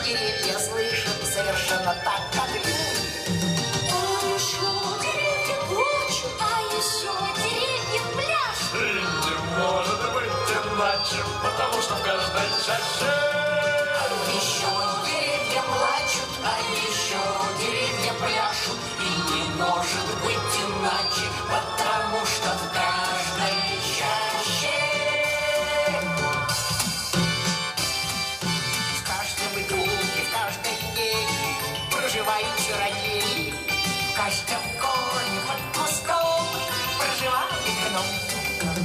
деревья слышат совершенно так, как люди. А еще деревья плачут, а еще деревья пляшут. И не может быть иначе, потому что в каждой чаще Еще деревья плачут, а еще деревья пляшут. И не может быть иначе, потому что в каждой чаще, в каждом круге, в каждой двери проживает чародей. В каждом коне под кустом проживает гном.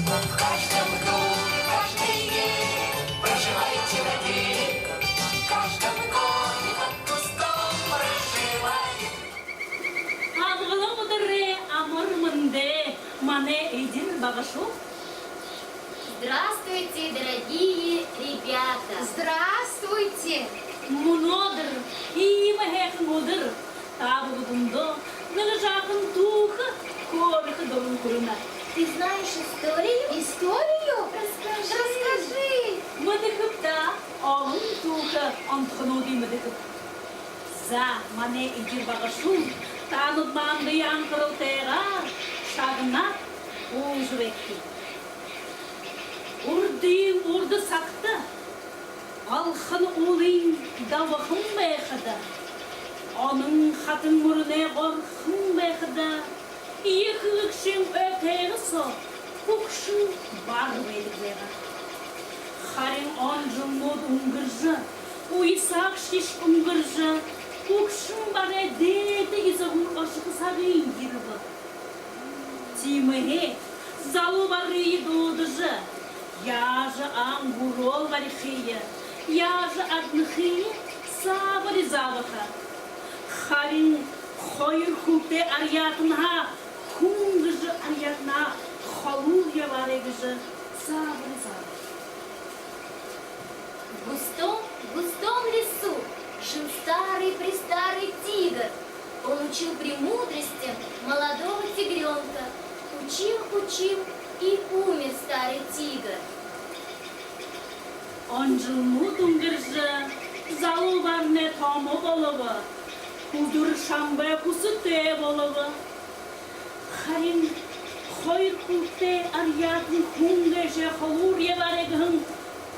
В каждом круге, в каждой двери проживает чародей. В каждом коне под кустом проживает. Абгаламудре, амурманде, мане эйдин багашу. Здравствуйте, дорогие ребята. Здравствуйте! Мунодр, имахех мудр. Табугундо, належаком духа, ковиха долункурна. Ты знаешь историю? Историю? Расскажи. Мадыхыпта, алын туха, антхануди мадыхып. За мане эйдин багашу, тануд манды янкарылтера, шагнат, ужвекти. Урдин урды сакта, алхан улин давахым бэхада. Onun xatın mürüne qorxın bəxdə, yıxıqşın ötəyəsə, qukşın var velikləğə. Xarin oncun mod ungırca, uysak şiş ungırca, qukşın bare dede izağın aşıqı sarıyın girba. Тимэхэ, залубары идудыжы, яжы ангурол варихия, яжы адныхия, сабыры заваха. Харин хойр хупте арьятна, хунгжы арьятна, халурья варегжы, сабыры заваха. В густом лесу жил старый-престарый тигр. Он учил премудростям молодого тигренка. Учил и умер старый тигр. Он жил мутунгыржы, залубарне томо боловы, кудур шамбе кусыте боловы. Харин хойр хупте арьятн хунгжы халурья варегжы,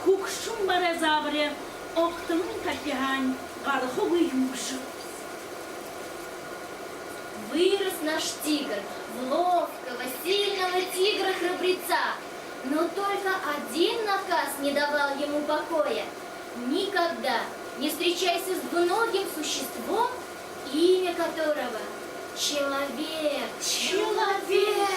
кукшым баре забре, октымын такихань, гарховы югжы. Вырос наш тигр в ловкого, сильного тигра-храбреца. Но только один наказ не давал ему покоя. Никогда не встречайся с двуногим существом, имя которого человек. Человек!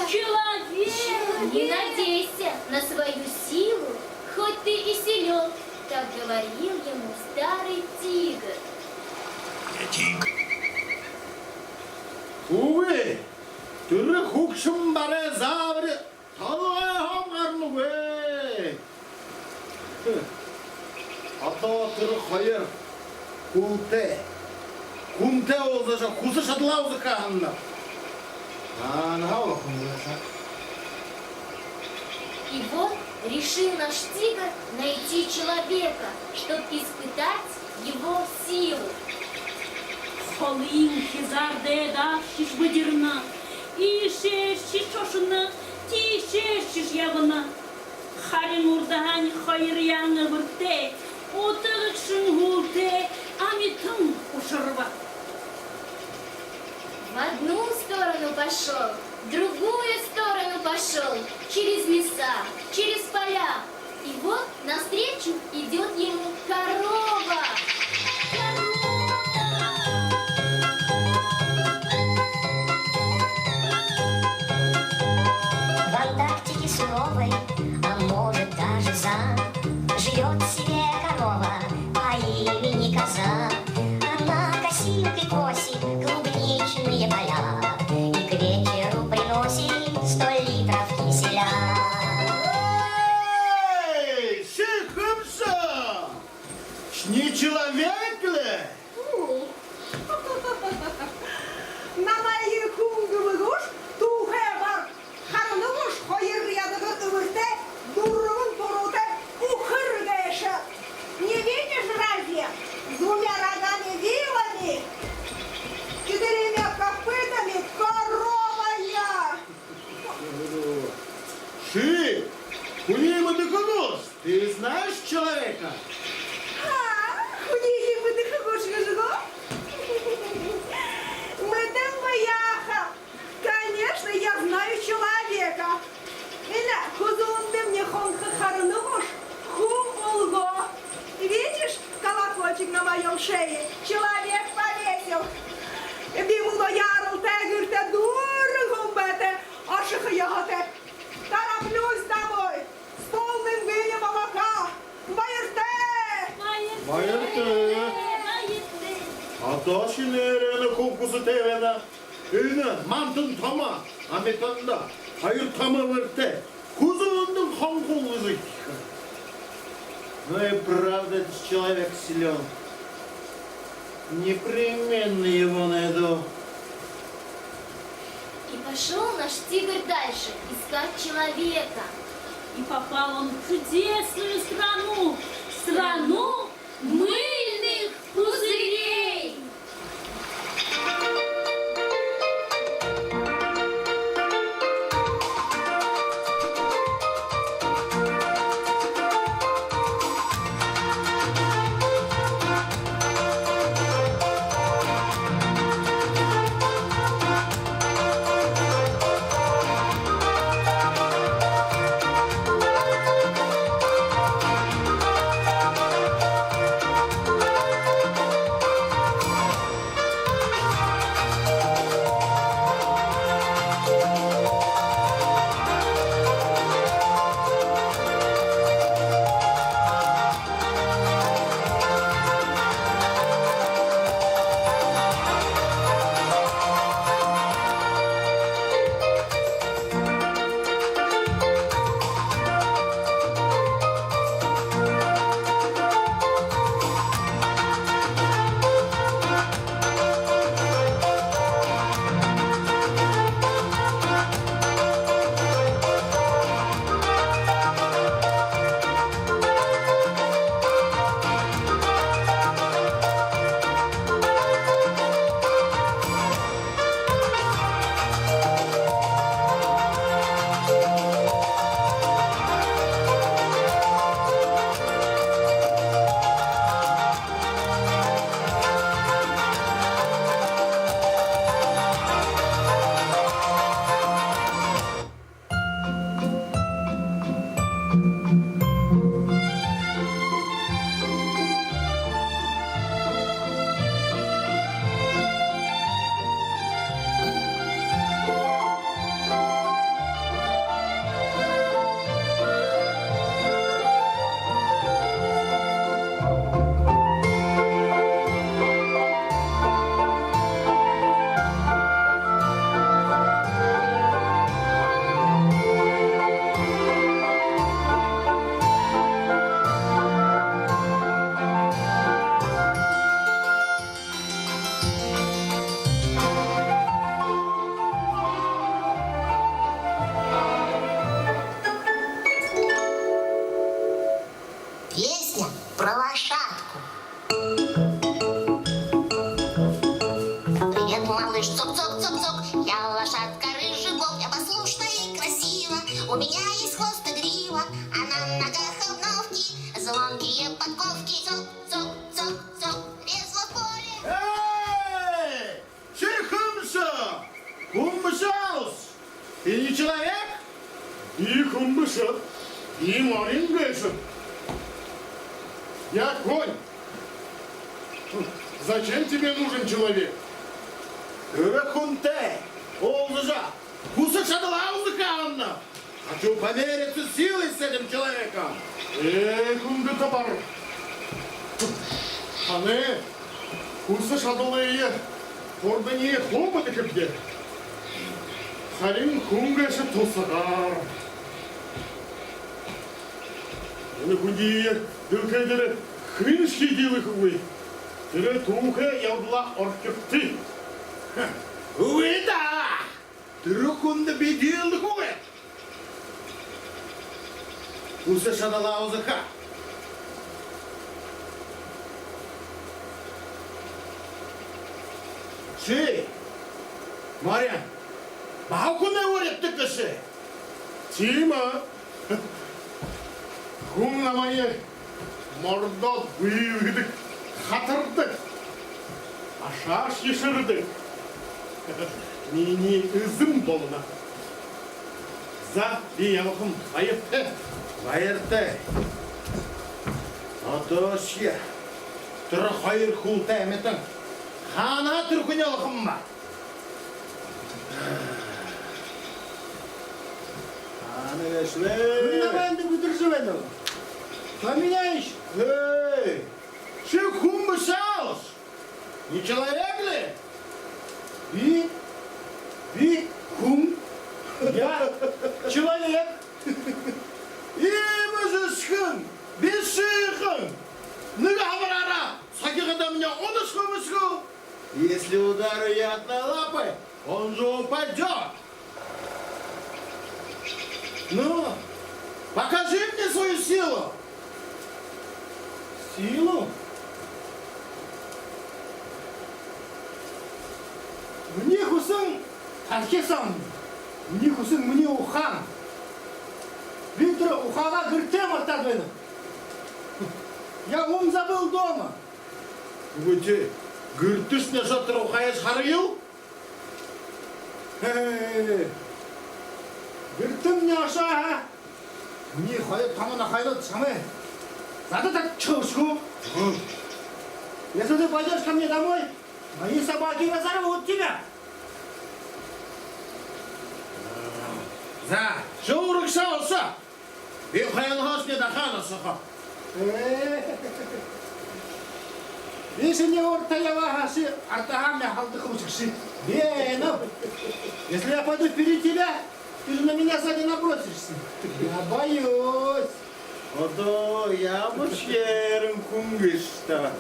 Не надейся на свою силу, хоть ты и силен, так говорил ему старый тигр. Увы, түрі хукшым баре забры, талғай хамғарны бе. Ата түрі хайыр, кумте олзаша, кусы шатылаузы қағында. И вот решил наш тигр найти человека, чтобы испытать его силу. Халин хизарде да шиш бадирна, и шиш шошына, ти шиш явына. Харин урдагань хайыр яңы вырте, отығышын гулте, амитым ушырва. В одну сторону пошел, в другую сторону пошел, через леса, через поля. И вот навстречу идет ему корова. В Антарктике суровой, а может даже за, живет себе корова по имени Коза. Она косилкой косит клубничные поля и к вечеру приносит 100 литров киселя. Эй, шихымша! Чи? Кунима Дыхогош, ты знаешь человека? Куди ми не хороші жиго? Мы там поехал. Конечно, я знаю человека. Ина, хузунды мне хонха харнуш, хум-улго. Видишь колокольчик на моем шее? Человек повесил. Бимуло ярл тегюрте дургумбете, ашихаяхате. Тороплюсь домой с полным вынем молока. Байерте! Байерте! А то шинерена конкурсы тевена. Ина, мантын тама, аметанда. Hayır tama верте. Кузундың хонкул язык. Ну и правда, этот человек силен. Непременно его найду. И пошел наш тигр дальше искать человека. И попал он в чудесную страну, страну мыльных пузырей. Песня про лошадку. Привет, малыш, цок-цок-цок-цок. Я лошадка рыжебок, я послушна и красива. У меня есть хвост и грива, а на ногах обновки, звонкие подковки. Цок-цок-цок-цок, резво в поле. Эй! Чихымша! Кумбышаус! Ты не человек? И кумбыша, и маленькая. Я конь. Зачем тебе нужен человек? Рахунте, Олжа, Кусашадлаузыканна. Хочу помериться силой с этим человеком. Кунды табар. Аны, Кусашадлые, Ордане хоботы кепде. Харин кунгаши тосагар. Оны кундие, дылкайдыры, хвиншки дилых увы. Тыры туха явдла оркепты. Увы да! Тыры кунды бедилдық увы. Усы шадала узыха. Ши, Марьян, баху не урет ты каши. Тима! Құңнамайы мұрда бұйығыдық, қатырдық, ашаш ешірдік. Мені үзім болына. За биялықым байыпты, байырды. Атошия, тұры қайыр құлты әметің. Қана түркінелықым ба? Күннамайынды күтірші бәді. Поменяешь? Эй, ты кум бысаус? Не человек ли? Ви, кум, я человек. И музышкин, бесшихин. Ну-ка, хабарара, сакиғада меня онышку-мышку. Если ударю я одной лапой, он же упадет. Ну, покажи мне свою силу. Силу? Мне хусын тархесам, мне хусын мне ухан. Виктор ухага гыртем артадвеным. Я ум забыл дома. Өте, гүртіш не жатыр ұқайыз қарайыл? Гыртым не аша, мне ходят тамана хайдат самы. Надо так чушку. Если ты пойдешь ко мне домой, мои собаки разорвут тебя. За, жаурық шауса. Бен қайылғас не дақаны сұға. Если не ортаявахаши, артагамля халдыхым шықши. Бену. Если я пойду впереди тебя, ты же на меня сзади набросишься. Я боюсь. Ото, я мышерім күнгішті.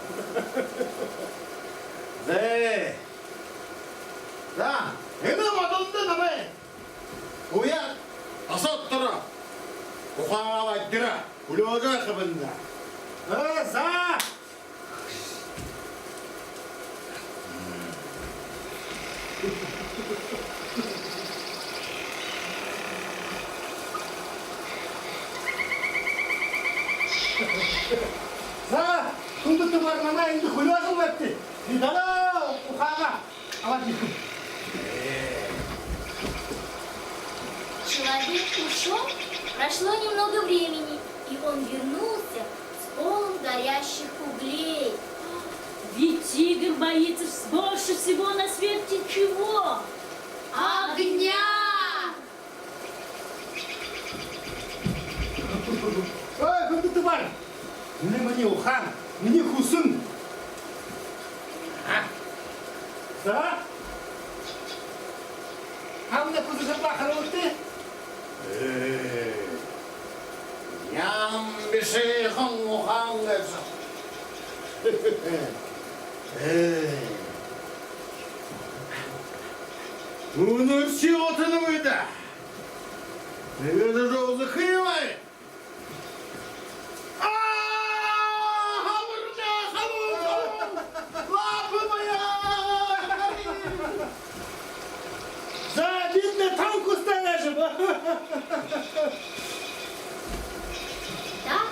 Зе. За, енім адылды намай. Уят, асат тұра. Ұқаға дыра, үліға қыбында. За! За! Күнді бар мана енді хүлі өтті. Видала ұқаға. Алады. Человек ушел, прошло немного времени, и он вернулся с полом горящих углей. Ведь тигр боится больше всего на свете чего? Огня! Ой, күнді бар. Мне ухан, мне хусын. За? Хамна кузыша бақырылды. Ям бешейхің ұқан ғырсың. Мұны сиғытыны өйді. Өйді жоғызы қиымай. За, видно, танк установишь. Так,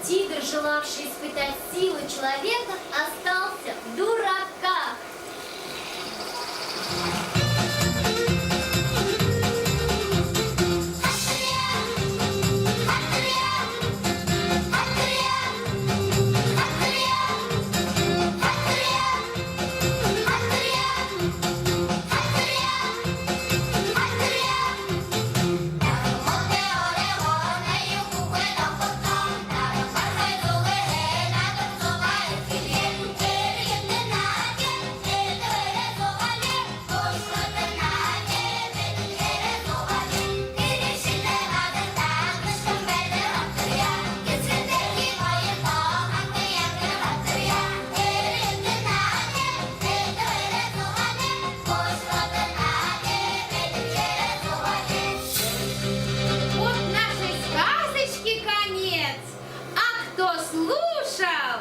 тигр, желавший испытать силу человека, остался в дураках. Вот нашей сказочки конец. А кто слушал,